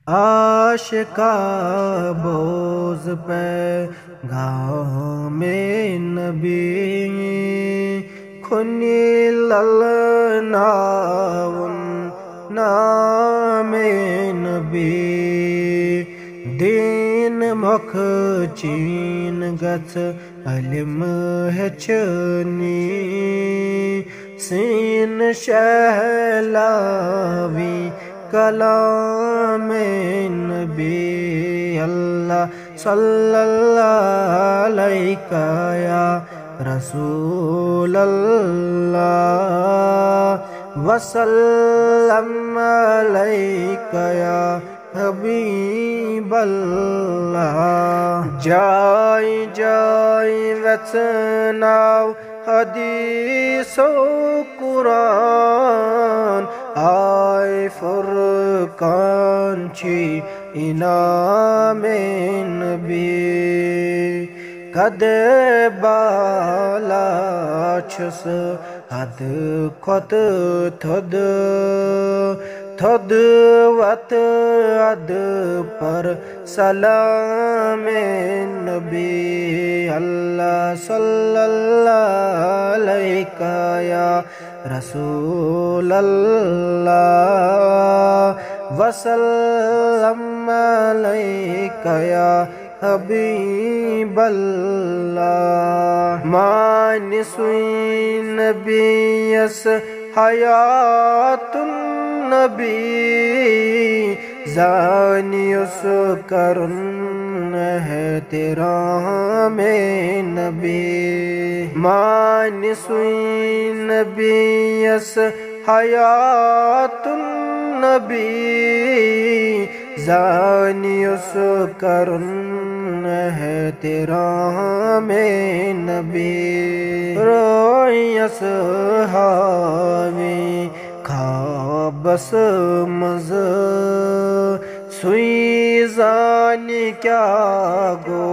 आशिका बोझ पे गाँव में नबी खुनी ललनाउन नामे नबी दीन मुख चीन गच अलिम हेचनी सीन शहलावी कलाम नबी अल्लाह सल्लल्लाहु अलैहि या रसूल अल्लाह वसल्लम अलैका या हबीब अल्लाह। जाय जाय वचनाव हदीसो कुरान आय फुरकान छी इनामे नबी कदे बाला छुस हद खुद थद थद वत अद पर सलाम नबी अल्लाह सल्लल्लाहु अलैहि या रसूल अल्लाह वसल्लम अलैका या हबीब अल्लाह। मानिसुई नबीयस हयातुन नबी जानियुस करुन है तेरा में नबी मानिसुई नबीयस हयातुन नबी जानियुस करुन है तेरा में नबी रोयस हावी खाबस मज सुई जानी क्या गो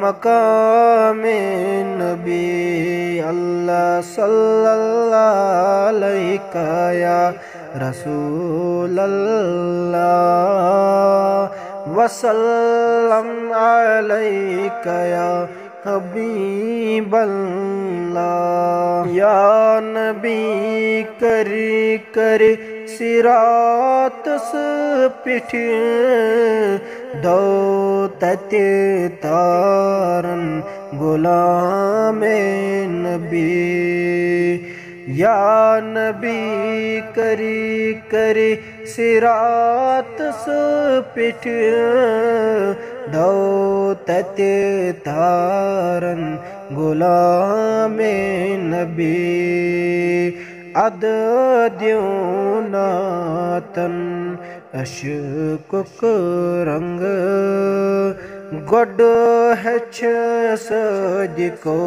मकामे नबी अल्लाह सल्लल्लाहु अलैहि या रसूल अल्लाह वसल्लम अलैका या हबीब अल्लाह। या नबी करी करी सिरात पिठ दो तते तारन गुलामे नबी या नबी करी करी सिरात पिठ दो तते तारन गुलामे नबी अद द्योनातन अशकुक रंग गोड हछ सजको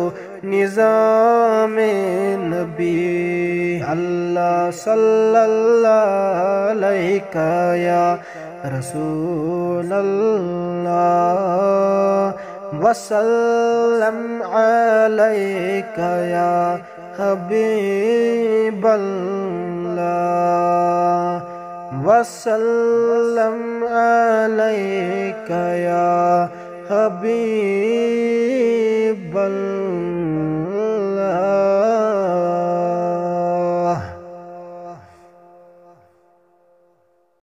निजामे नबी अल्लाह सल्लल्लाहु अलैहि या रसूल अल्लाह वसल्लम अलैका या हबीब अल्लाह वसल्लम अलैका या हबीब अल्लाह।